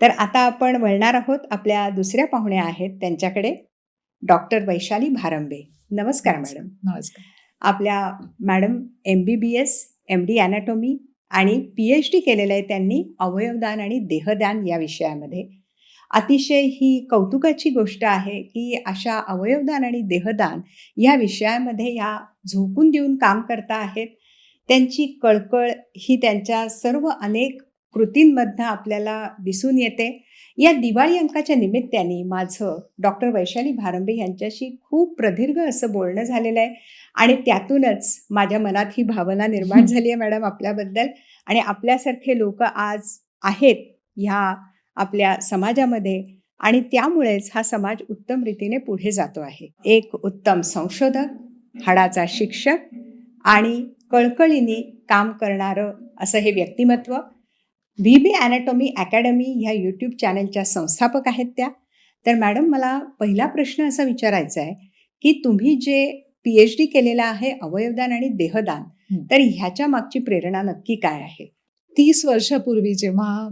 तर आता आपण वळणार आहोत आपल्या दुसऱ्या पाहुण्या आहेत त्यांच्याकडे. डॉक्टर वैशाली भारंबे. नमस्कार मॅडम. नमस्कार. आपल्या मॅडम MBBS, MD ॲनाटॉमी आणि PhD केलेलं आहे त्यांनी अवयवदान आणि देहदान या विषयामध्ये. अतिशय ही कौतुकाची गोष्ट आहे की अशा अवयवदान आणि देहदान या विषयामध्ये या झोकून देऊन काम करता आहेत. त्यांची कळकळ ही त्यांच्या सर्व अनेक कृतींमधनं आपल्याला दिसून येते. या दिवाळी अंकाच्या निमित्ताने माझं डॉक्टर वैशाली भारंबे यांच्याशी खूप प्रदीर्घ असं बोलणं झालेलं आहे आणि त्यातूनच माझ्या मनात ही भावना निर्माण झाली आहे मॅडम आपल्याबद्दल. आणि आपल्यासारखे लोक आज आहेत ह्या आपल्या समाजामध्ये आणि त्यामुळेच हा समाज उत्तम रीतीने पुढे जातो आहे. एक उत्तम संशोधक, हाडाचा शिक्षक आणि कळकळीने काम करणारं असं हे व्यक्तिमत्व. VB ॲनाटॉमी अकॅडमी ह्या यूट्यूब चॅनलच्या संस्थापक आहेत त्या. तर मॅडम मला पहिला प्रश्न असा विचारायचा आहे की तुम्ही जे PhD केलेलं आहे अवयवदान आणि देहदान, तर ह्याच्या मागची प्रेरणा नक्की काय आहे? 30 वर्षापूर्वी जेव्हा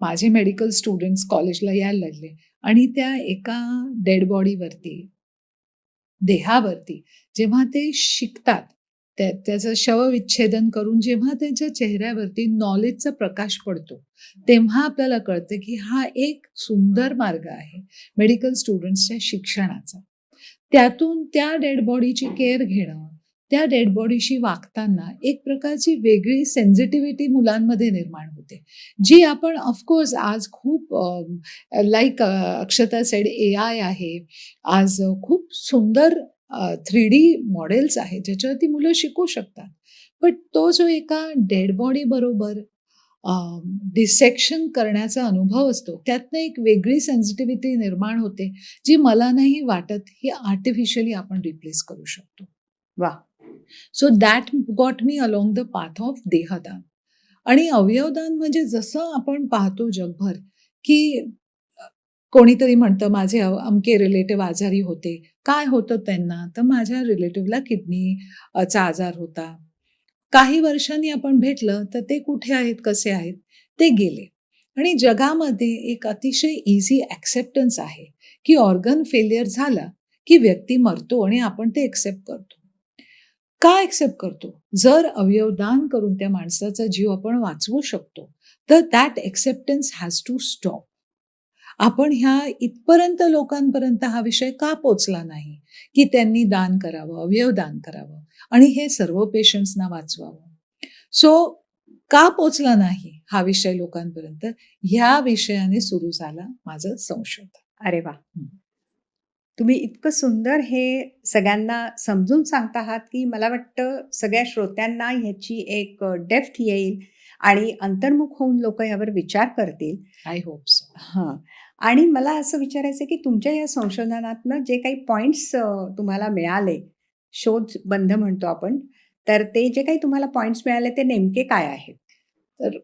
माझे मेडिकल स्टुडंट्स कॉलेजला यायला लागले आणि त्या एका डेड बॉडीवरती, देहावरती जेव्हा ते शिकतात, त्याचं शवविच्छेदन करून जेव्हा त्यांच्या चेहऱ्यावरती नॉलेजचा प्रकाश पडतो, तेव्हा आपल्याला कळतं की हा एक सुंदर मार्ग आहे मेडिकल स्टुडंट्सच्या शिक्षणाचा. त्यातून त्या डेड बॉडीची केअर घेणं, त्या डेड बॉडीशी वागताना एक प्रकारची वेगळी सेन्सिटिव्हिटी मुलांमध्ये निर्माण होते, जी आपण ऑफकोर्स आज खूप लाईक अक्षता सेड AI आहे, आज खूप सुंदर 3D मॉडेल्स आहेत ज्याच्यावरती मुलं शिकू शकतात. पण तो जो एका डेड बॉडी बरोबर डिसेक्शन करण्याचा अनुभव असतो, त्यातनं एक वेगळी सेन्सिटिव्हिटी निर्माण होते, जी मला नाही वाटत ही आर्टिफिशियली आपण रिप्लेस करू शकतो. वा. So that got me along the path of देहदान. आणि अवयवदान म्हणजे जसं आपण पाहतो जगभर की कोणीतरी म्हणतं माझे अमके रिलेटिव्ह आजारी होते. काय होतं त्यांना? तर माझ्या रिलेटिव्हला किडनीचा आजार होता. काही वर्षांनी आपण भेटलं तर ते कुठे आहेत, कसे आहेत, ते गेले. आणि जगामध्ये एक अतिशय इझी ॲक्सेप्टन्स आहे की ऑर्गन फेलियर झाला की व्यक्ती मरतो आणि आपण ते एक्सेप्ट करतो. का एक्सेप्ट करतो? जर अवयवदान करून त्या माणसाचा जीव आपण वाचवू शकतो तर that acceptance has to stop. आपण ह्या इथपर्यंत लोकांपर्यंत हा विषय का पोचला नाही की त्यांनी दान करावं, अवयवदान करावं आणि हे सर्व पेशंट्सना वाचवावं? सो का पोचला नाही हा विषय लोकांपर्यंत? ह्या विषयाने सुरू झाला माझं संशोधन. अरे वा. तुम्ही इतकं सुंदर हे सगळ्यांना समजून सांगता आहात की मला वाटतं सगळ्या श्रोत्यांना ह्याची एक डेप्थ येईल आणि अंतर्मुख होऊन लोक यावर विचार करतील. I hope so. हां. आणि मला असं विचारायचं की तुमच्या या संशोधनातनं जे काही पॉईंट्स तुम्हाला मिळाले, शोधबंध म्हणतो आपण, तर ते जे काही तुम्हाला पॉईंट्स मिळाले ते नेमके काय आहेत? तर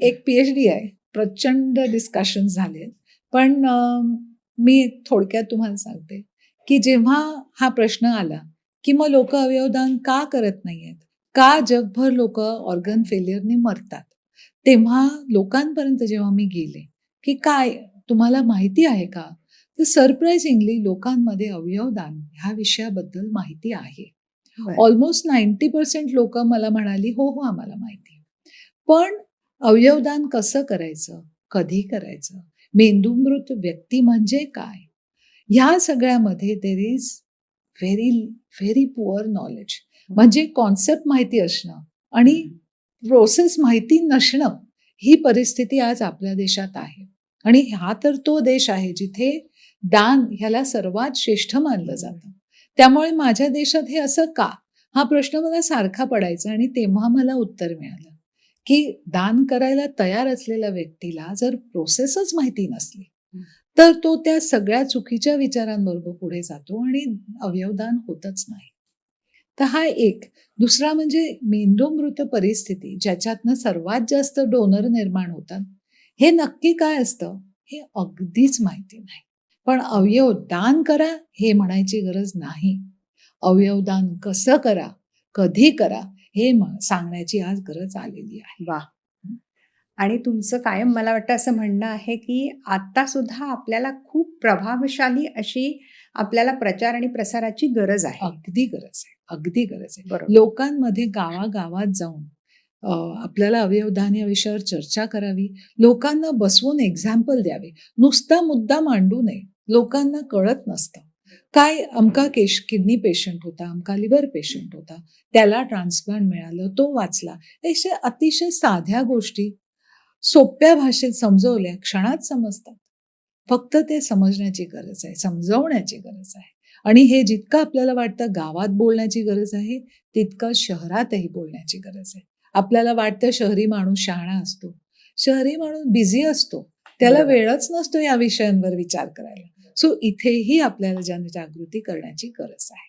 एक PhD आहे, प्रचंड डिस्कशन झाले, पण मी थोडक्यात तुम्हाला सांगते की जेव्हा हा प्रश्न आला की मग लोक अवयवदान का करत नाहीयेत, का जगभर लोक ऑर्गन फेलियरने मरतात, तेव्हा लोकांपर्यंत जेव्हा मी गेले की काय तुम्हाला माहिती आहे का, तर सरप्राइझिंगली लोकांमध्ये अवयवदान ह्या विषयाबद्दल माहिती आहे. ऑलमोस्ट 90% लोक मला म्हणाली हो हो आम्हाला माहिती आहे. पण अवयवदान कसं करायचं, कधी करायचं, मेंदूमृत व्यक्ती म्हणजे काय, ह्या सगळ्यामध्ये there is very very poor knowledge. म्हणजे कॉन्सेप्ट माहिती असणं आणि प्रोसेस माहिती नसणं ही परिस्थिती आज आपल्या देशात आहे. आणि हा तर तो देश आहे जिथे दान ह्याला सर्वात श्रेष्ठ मानलं जातं. त्यामुळे माझ्या देशात हे असं का, हा प्रश्न मला सारखा पडायचा. आणि तेव्हा मला उत्तर मिळालं की दान करायला तयार असलेल्या व्यक्तीला जर प्रोसेसच माहिती नसली तर तो त्या सगळ्या चुकीच्या विचारांबरोबर पुढे जातो आणि अवयवदान होतच नाही. तर हा एक. दुसरा म्हणजे मेंदूमृत परिस्थिती, ज्याच्यातनं सर्वात जास्त डोनर निर्माण होतात, हे नक्की काय असतं हे अगदीच माहिती नाही. पण अवयवदान करा हे म्हणायची गरज नाही. अवयवदान कसं करा, कधी करा हे सांगण्याची आज गरज आलेली आहे. वा. आणि तुमचं कायम मला वाटतं असं म्हणणं आहे, की आत्तासुद्धा आपल्याला खूप प्रभावशाली अशी आपल्याला प्रचार आणि प्रसाराची गरज आहे. अगदी गरज आहे, अगदी गरज आहे. बरोबर. लोकांमध्ये गावागावात जाऊन आपल्याला अवयवदान या विषयावर चर्चा करावी, लोकांना बसवून एक्झाम्पल द्यावे, नुसता मुद्दा मांडू नये. लोकांना कळत नसतं. काय अमका किडनी पेशंट होता, अमका लिव्हर पेशंट होता, त्याला ट्रान्सप्लांट मिळालं, तो वाचला. अशा अतिशय साध्या गोष्टी सोप्या भाषेत समजवल्या क्षणात समजतात. फक्त ते समजण्याची गरज आहे, समजवण्याची गरज आहे. आणि हे जितकं आपल्याला वाटतं गावात बोलण्याची गरज आहे, तितकं शहरातही बोलण्याची गरज आहे. आपल्याला वाटतं शहरी माणूस शहाणा असतो. शहरी माणूस बिझी असतो, त्याला बरोबर. वेळच नसतो या विषयांवर विचार करायला. सो इथेही आपल्याला जनजागृती करण्याची गरज आहे.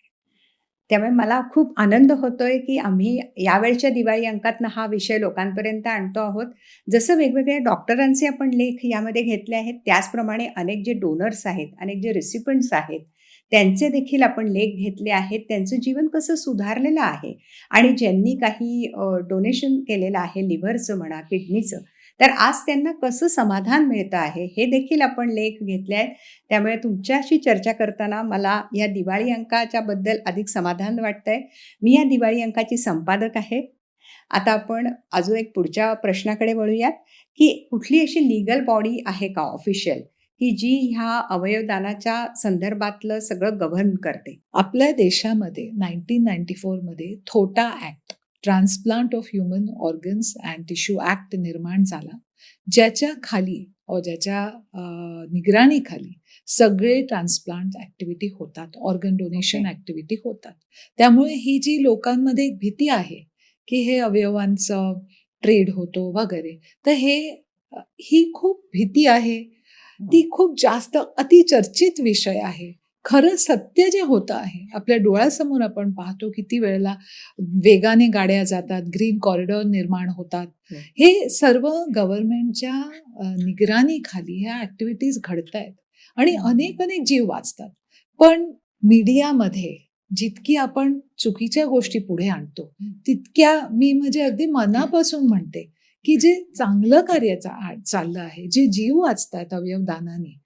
त्यामुळे मला खूप आनंद होतोय, की आम्ही यावेळच्या दिवाळी अंकातनं हा विषय लोकांपर्यंत आणतो आहोत. जसं वेगवेगळ्या डॉक्टरांचे आपण लेख यामध्ये घेतले आहेत, त्याचप्रमाणे अनेक जे डोनर्स आहेत, अनेक जे रिसिपंट्स आहेत, त्यांचे देखील आपण लेख घेतले आहेत. त्यांचं जीवन कसं सुधारलेलं आहे आणि ज्यांनी काही डोनेशन केलेलं आहे लिव्हरचं म्हणा, किडनीचं, तर आज त्यांना कसं समाधान मिळतं आहे, हे देखील आपण लेख घेतले आहेत. त्यामुळे तुमच्याशी चर्चा करताना मला या दिवाळी अंकाच्या बद्दल अधिक समाधान वाटतंय. मी या दिवाळी अंकाची संपादक आहे. आता आपण अजून एक पुढच्या प्रश्नाकडे वळूयात, की कुठली अशी लीगल बॉडी आहे का ऑफिशियल, की जी ह्या अवयवदानाच्या संदर्भातलं सगळं गव्हर्न करते? आपल्या देशामध्ये 1994 मध्ये थोटा act, transplant of human organs and tissue act निर्माण झाला, ज्याच्या खाली ज्याच्या निगराणीखाली सगळे ट्रान्सप्लांट ऍक्टिव्हिटी होतात, ऑर्गन डोनेशन ऍक्टिव्हिटी होतात. त्यामुळे ही जी लोकांमध्ये एक भीती आहे की हे अवयवांचं ट्रेड होतो वगैरे, तर ही खूप भीती आहे. ती खूप जास्त अतिचर्चित विषय आहे. खरं सत्य जे होतं आहे आपल्या डोळ्यासमोर आपण पाहतो, किती वेळेला वेगाने गाड्या जातात, ग्रीन कॉरिडॉर निर्माण होतात. हे सर्व गव्हर्नमेंटच्या निगराणीखाली ह्या ऍक्टिव्हिटीज घडतायत आणि अनेक जीव वाचतात. पण मीडियामध्ये जितकी आपण चुकीच्या गोष्टी पुढे आणतो, तितक्या मी म्हणजे अगदी मनापासून म्हणते की जे चांगलं कार्य चाललं आहे, जे जीव वाचतात अवयवदानाने,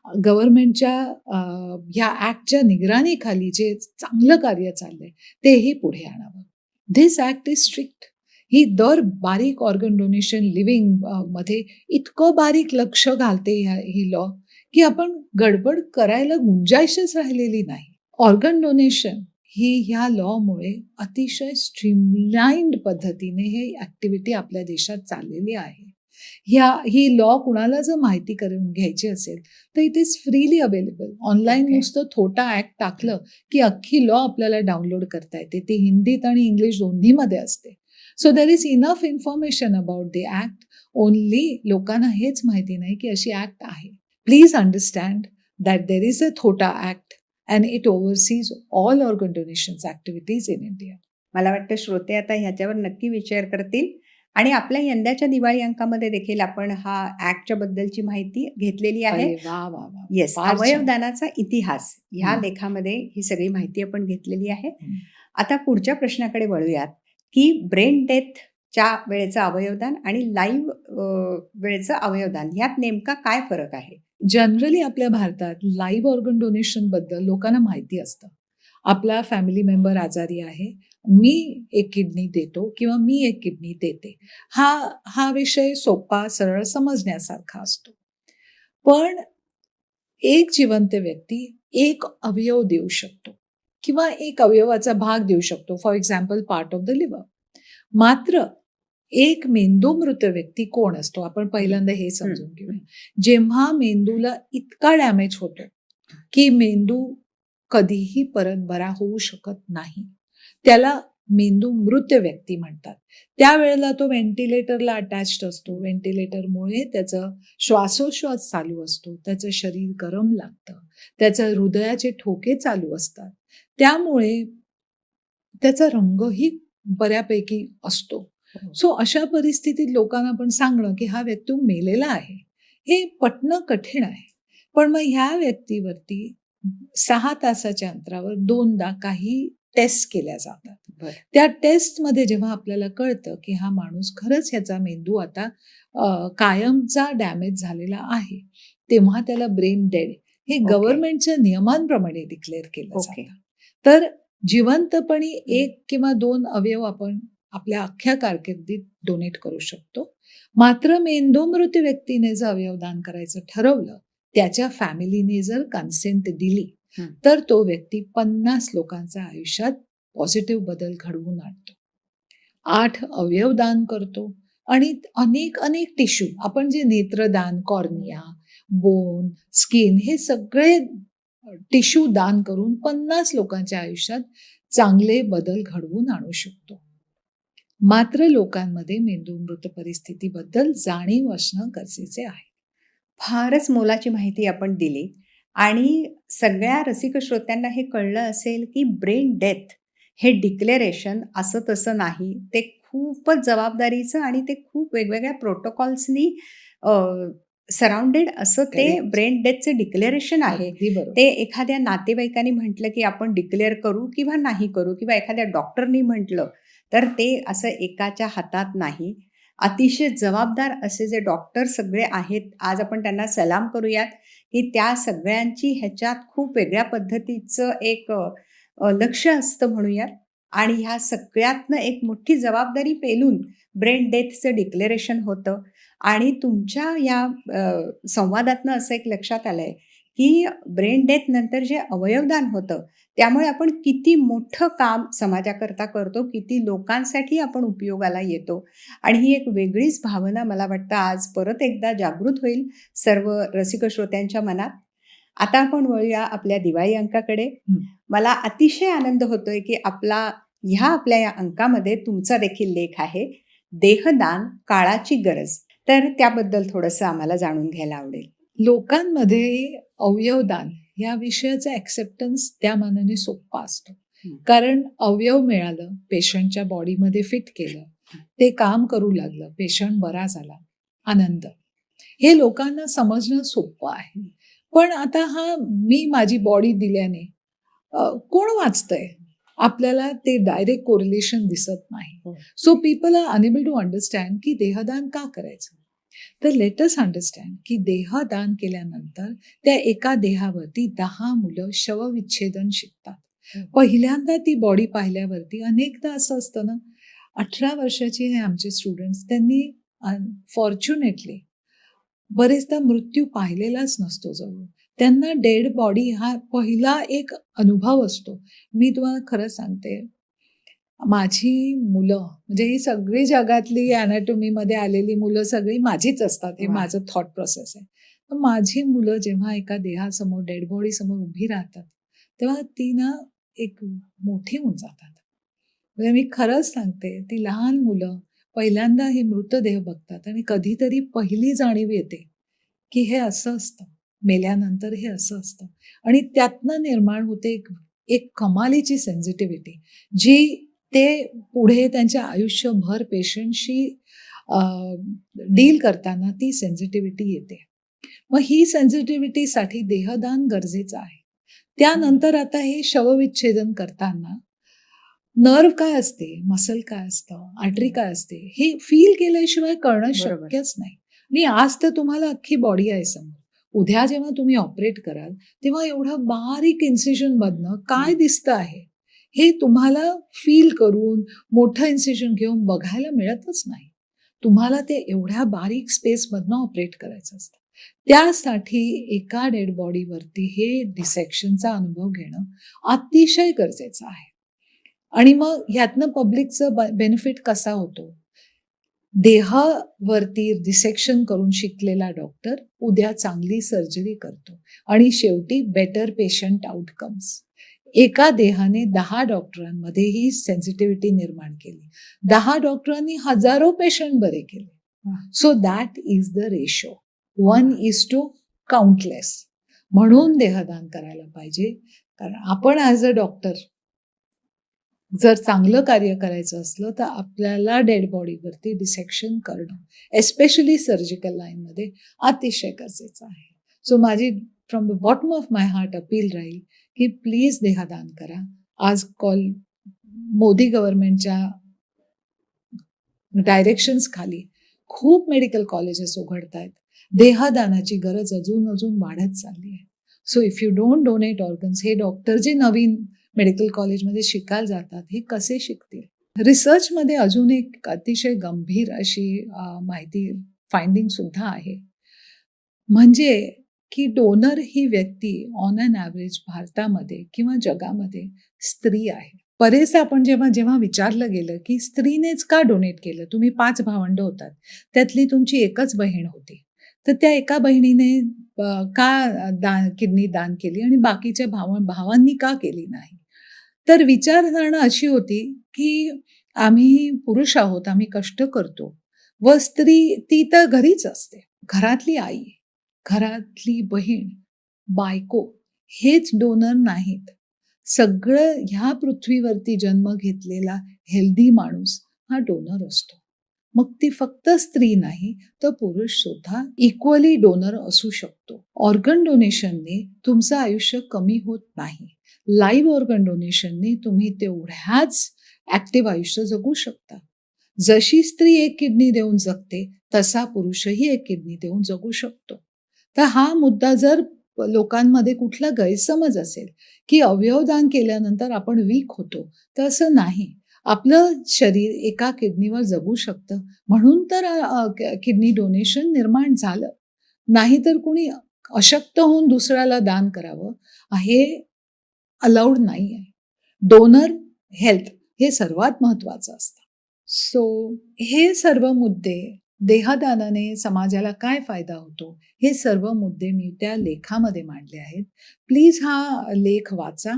गव्हर्नमेंटच्या ह्या ऍक्टच्या निगराणीखाली जे चांगलं कार्य चाललंय, तेही पुढे आणावं. This act is strict. ही दर बारीक ऑर्गन डोनेशन लिव्हिंग मध्ये इतकं बारीक लक्ष घालते ही लॉ, की आपण गडबड करायला गुंजाईशच राहिलेली नाही. ऑर्गन डोनेशन ही ह्या लॉमुळे अतिशय स्ट्रीमलाइन्ड पद्धतीने हे ऍक्टिव्हिटी आपल्या देशात चाललेली आहे. ही लॉ कुणाला जर माहिती करून घ्यायची असेल तर it is freely available. Online नुसतं थोटा ऍक्ट टाकलं की अख्खी लॉ आपल्याला डाउनलोड करता येते. ती हिंदीत आणि इंग्लिश दोन्हीमध्ये असते. So there is enough information about the act. Only लोकांना हेच माहिती नाही की अशी ऍक्ट आहे. Please understand that there is a Thotta act and it oversees all organ donations activities in India. मला वाटतं श्रोते आता ह्याच्यावर नक्की विचार करतील आणि आपल्या यंदाच्या दिवाळी अंकामध्ये देखील आपण हा ऍक्टच्या बद्दलची माहिती घेतलेली आहे. येस, अवयवदानाचा इतिहास ह्या लेखामध्ये ही सगळी माहिती आपण घेतलेली आहे. आता पुढच्या प्रश्नाकडे वळूयात, की ब्रेन डेथच्या वेळेचं अवयवदान आणि लाईव्ह वेळेचं अवयवदान यात नेमका काय फरक आहे? जनरली आपल्या भारतात लाईव्ह ऑर्गन डोनेशन बद्दल लोकांना माहिती असतं. आपला फॅमिली मेंबर आजारी आहे, मी एक किडनी देतो किंवा मी एक किडनी देते, हा विषय सोपा सरळ समजण्यासारखा असतो. पण एक जिवंत व्यक्ती एक अवयव देऊ शकतो किंवा एक अवयवाचा भाग देऊ शकतो, for example part of the liver. मात्र एक मेंदूमृत व्यक्ती कोण असतो, आपण पहिल्यांदा हे समजून घेऊया. जेव्हा मेंदूला इतका डॅमेज होतो की मेंदू कधीही परत बरा होऊ शकत नाही, त्याला मेंदू मृत व्यक्ती म्हणतात. त्यावेळेला तो व्हेंटिलेटरला अटॅच्ड असतो. व्हेंटिलेटरमुळे त्याचं श्वासोश्वास चालू असतो, त्याचं शरीर गरम लागतं, त्याचं हृदयाचे ठोके चालू असतात. त्यामुळे त्याचा रंगही बऱ्यापैकी असतो. सो अशा परिस्थितीत लोकांना पण सांगणं की हा व्यक्ती मेलेला आहे हे पटणं कठीण आहे. पण मग ह्या व्यक्तीवरती 6 तासाच्या अंतरावर 2दा काही टेस्ट केल्या जातात. बरं. त्या टेस्टमध्ये जेव्हा आपल्याला कळतं की हा माणूस खरंच ह्याचा मेंदू आता कायमचा डॅमेज झालेला आहे, तेव्हा त्याला ब्रेन डेड हे ओके. गव्हर्नमेंटच्या नियमांप्रमाणे डिक्लेअर केलं ओके. जातं. तर जिवंतपणी 1 किंवा 2 अवयव आपण आपल्या अख्ख्या कारकिर्दीत डोनेट करू शकतो. मात्र मेंदोमृत व्यक्तीने जर अवयवदान करायचं ठरवलं, त्याच्या फॅमिलीने जर कन्सेंट दिली, हं. तर तो व्यक्ती 50 लोकांच्या आयुष्यात पॉझिटिव्ह बदल घडवून आणतो. 8 अवयवदान करतो आणि अनेक अनेक टिश्यू, आपण जे नेत्रदान, कॉर्निया, बोन, स्किन हे सगळे टिश्यू दान करून 50 लोकांच्या आयुष्यात चांगले बदल घडवून आणू शकतो. मात्र लोकांमध्ये मेंदूमृत परिस्थितीबद्दल जाणीव असणं गरजेचे आहे. फारच मोलाची माहिती आपण दिली आणि सगळ्या रसिक श्रोत्यांना हे कळलं असेल की ब्रेन डेथ हे डिक्लेरेशन असं तसं नाही, ते खूपच जबाबदारीचं आणि ते खूप वेगवेगळ्या प्रोटोकॉल्सनी सराउंडेड असं ते Correct. ब्रेन डेथचं डिक्लेरेशन आहे. अगदी बरोबर. ते एखाद्या नातेवाईकांनी म्हटलं की आपण डिक्लेअर करू किंवा नाही करू किंवा एखाद्या डॉक्टरनी म्हटलं तर ते असं एकाच्या हातात नाही. अतिशय जबाबदार असे जे डॉक्टर सगळे आहेत, आज आपण त्यांना सलाम करूयात की त्या सगळ्यांची ह्याच्यात खूप वेगळ्या पद्धतीचं एक लक्ष असतं म्हणूयात आणि ह्या सगळ्यातनं एक मोठी जबाबदारी पेलून ब्रेन डेथचं डिक्लेरेशन होतं आणि तुमच्या या संवादातनं असं एक लक्षात आलंय की ब्रेन डेथ नंतर जे अवयवदान होतं त्यामुळे आपण किती मोठं काम समाजाकरता करतो, किती लोकांसाठी आपण उपयोगाला येतो आणि ही एक वेगळीच भावना मला वाटतं आज परत एकदा जागृत होईल सर्व रसिक श्रोत्यांच्या मनात. आता आपण वळूया आपल्या दिवाळी अंकाकडे. हं. मला अतिशय आनंद होतोय की आपल्या या अंकामध्ये तुमचा देखील लेख आहे, देहदान काळाची गरज. तर त्याबद्दल थोडंसं आम्हाला जाणून घ्यायला आवडेल. लोकांमध्ये अवयवदान या विषयाचा ॲक्सेप्टन्स त्या मानाने सोपा असतो. हं. कारण अवयव मिळालं, पेशंटच्या बॉडीमध्ये फिट केलं, ते काम करू लागलं, पेशंट बरा झाला, आनंद. हे लोकांना समजणं सोपं आहे. पण आता मी माझी बॉडी दिल्याने कोण वाचतंय? आपल्याला ते डायरेक्ट कोरिलेशन दिसत नाही. हो. So people are unable to understand की देहदान का करायचं. तर लेट अस अंडरस्टँड की देहदान केल्यानंतर त्या एका देहावरती 10 मुलं शवविच्छेदन शिकतात. पहिल्यांदा ती बॉडी पाहिल्यावरती अनेकदा असं असतं ना, 18 वर्षाचे हे आमचे स्टुडंट्स, त्यांनी फॉर्च्युनेटली बरेचदा मृत्यू पाहिलेलाच नसतो जवळ. त्यांना डेड बॉडी हा पहिला एक अनुभव असतो. मी तुम्हाला खरं सांगते, माझी मुलं म्हणजे ही सगळी जगातली अॅनाटॉमीमध्ये आलेली मुलं सगळी माझीच असतात. हे वा. माझं थॉट प्रोसेस आहे. तर माझी मुलं जेव्हा एका देहासमोर, डेड बॉडी समोर उभी राहतात, तेव्हा ती ना एक मोठी होऊन जातात. म्हणजे मी खरंच सांगते, ती लहान मुलं पहिल्यांदा हे मृतदेह बघतात आणि कधीतरी पहिली जाणीव येते की हे असं असतं, मेल्यानंतर हे असं असतं. आणि त्यातनं निर्माण होते एक कमालीची सेन्सिटिव्हिटी, जी ते पुढे त्यांच्या आयुष्यभर पेशंटशी डील करताना ती सेन्सिटिव्हिटी येते. मग ही सेन्सिटिव्हिटीसाठी देहदान गरजेचं आहे. त्यानंतर आता हे शवविच्छेदन करताना नर्व काय असते, मसल काय असतं, आर्टरी काय असते, हे फील केल्याशिवाय करणं बरोबर. शक्यच नाही. आणि आज तर तुम्हाला अख्खी बॉडी आहे समोर. उद्या जेव्हा तुम्ही ऑपरेट कराल, तेव्हा एवढं बारीक इन्सिजन मधनं काय दिसतं आहे हे तुम्हाला फील करून मोठं इन्सिजन घेऊन बघायला मिळतच नाही. तुम्हाला ते एवढ्या बारीक स्पेसमधनं ऑपरेट करायचं असतं. त्यासाठी एका डेड बॉडीवरती हे डिसेक्शनचा अनुभव घेणं अतिशय गरजेचं आहे. आणि मग ह्यातनं पब्लिकचं बेनिफिट कसा होतो? देहावरती डिसेक्शन करून शिकलेला डॉक्टर उद्या चांगली सर्जरी करतो आणि शेवटी बेटर पेशंट आउटकम्स. एका देहाने 10 डॉक्टरांमध्ये ही सेन्सिटिव्हिटी निर्माण केली. 10 डॉक्टरांनी हजारो पेशंट बरे केले. So that is the ratio, 1:2 countless. म्हणून देहदान करायला पाहिजे. कारण आपण ॲज अ डॉक्टर जर चांगलं कार्य करायचं असलं तर आपल्याला डेड बॉडीवरती डिसेक्शन करणं, एस्पेशली सर्जिकल लाईनमध्ये, अतिशय गरजेचं आहे. सो माझी from the bottom of my heart appeal राहील की प्लीज देहदान करा. आज कॉल मोदी गव्हर्नमेंटच्या डायरेक्शन्स खाली खूप मेडिकल कॉलेजेस उघडत आहेत. देहदानाची गरज अजून अजून वाढत चालली आहे. So if you don't donate organs, हे डॉक्टर जे नवीन मेडिकल कॉलेजमध्ये शिकायला जातात हे कसे शिकतील? रिसर्चमध्ये अजून एक अतिशय गंभीर अशी माहिती फाइंडिंग सुद्धा आहे, म्हणजे की डोनर ही व्यक्ती ऑन अन ॲव्हरेज भारतामध्ये किंवा जगामध्ये स्त्री आहे. बरेचदा आपण जेव्हा जेव्हा विचारलं गेलं की स्त्रीनेच का डोनेट केलं, तुम्ही 5 भावंडं होतात, त्यातली तुमची एकच बहीण होती, तर त्या एका बहिणीने का किडनी दान केली आणि बाकीच्या भावांनी का केली नाही? तर विचारधारणा अशी होती की आम्ही पुरुष आहोत, आम्ही कष्ट करतो, व स्त्री ती तर घरीच असते. घरातली आई, घरातली बहीण, बायको हेच डोनर नाहीत. सगळं ह्या पृथ्वीवरती जन्म घेतलेला हेल्दी माणूस हा डोनर असतो. मग ती फक्त स्त्री नाही तर पुरुष सुद्धा इक्वली डोनर असू शकतो. ऑर्गन डोनेशनने तुमचं आयुष्य कमी होत नाही. लाईव्ह ऑर्गन डोनेशनने तुम्ही तेवढ्याच ॲक्टिव्ह आयुष्य जगू शकता. जशी स्त्री एक किडनी देऊन जगते तसा पुरुषही एक किडनी देऊन जगू शकतो. तर हा मुद्दा जर लोकांमध्ये कुठला गैरसमज असेल की अवयवदान केल्यानंतर आपण वीक होतो, तर असं नाही. आपलं शरीर एका किडनीवर जगू शकतं, म्हणून तर किडनी डोनेशन निर्माण झालं. नाहीतर कुणी अशक्त होऊन दुसऱ्याला दान करावं हे अलाउड नाही आहे. डोनर हेल्थ हे सर्वात महत्त्वाचं असतं. सो हे सर्व मुद्दे, देहदानाने समाजाला काय फायदा होतो, हे सर्व मुद्दे मी त्या लेखामध्ये मांडले आहेत. प्लीज हा लेख वाचा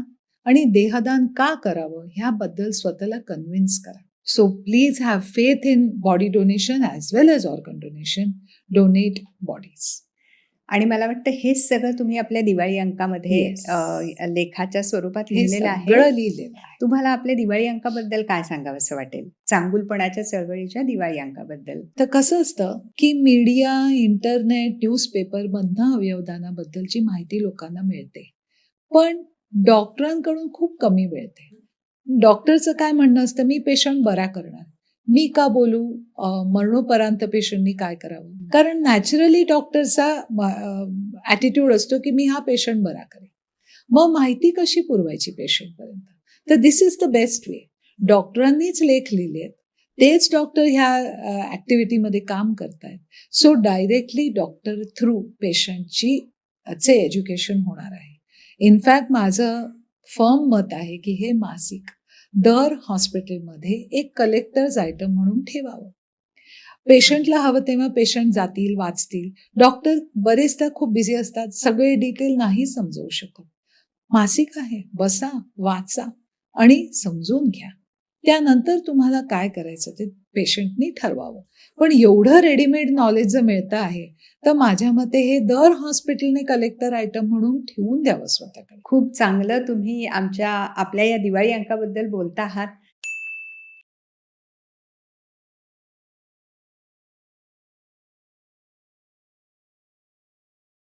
आणि देहदान का करावं ह्याबद्दल स्वतःला कन्व्हिन्स करा. So please have faith in body donation as well as organ donation. Donate bodies. आणि मला वाटतं हेच सगळं तुम्ही आपल्या दिवाळी अंकामध्ये Yes. लेखाच्या स्वरूपात हे लिहिलेलं आहे. सगळं लिहिलेलं आहे. तुम्हाला आपल्या दिवाळी अंकाबद्दल काय सांगावं असं वाटेल, चांगुलपणाच्या चळवळीच्या दिवाळी अंकाबद्दल? तर कसं असतं की मीडिया, इंटरनेट, न्यूजपेपरमधनं अवयवदानाबद्दलची माहिती लोकांना मिळते, पण डॉक्टरांकडून खूप कमी मिळते. डॉक्टरचं काय म्हणणं असतं, मी पेशंट बरा करणार, मी का बोलू मरणोपरांत पेशंटनी काय करावं? कारण नॅचरली डॉक्टरचा ॲटिट्यूड असतो की मी हा पेशंट बरा करेन. मग माहिती कशी पुरवायची पेशंटपर्यंत? तर दिस इज द बेस्ट वे. डॉक्टरांनीच लेख लिहिलेत, तेच डॉक्टर ह्या ॲक्टिव्हिटीमध्ये काम करतायत. सो डायरेक्टली डॉक्टर थ्रू पेशंटची चे एज्युकेशन होणार आहे. इनफॅक्ट माझं फर्म मत आहे की हे मासिक दर हॉस्पिटलमध्ये एक कलेक्टर्स आयटम म्हणून ठेवावं. पेशंटला हवं तेव्हा पेशंट जातील, वाचतील. डॉक्टर बरेचदा खूप बिझी असतात, सगळे डिटेल नाही समजवू शकत. मासिक आहे, बसा, वाचा आणि समजून घ्या. त्यानंतर तुम्हाला काय करायचं ते पेशंटनी ठरवावं. पण एवढं रेडीमेड नॉलेज जर मिळतं आहे तर माझ्या मते हे दर हॉस्पिटलने कलेक्टर आयटम म्हणून ठेवून द्यावं स्वतःकडे. खूप चांगलं तुम्ही आपल्या या दिवाळी अंकाबद्दल बोलता आहात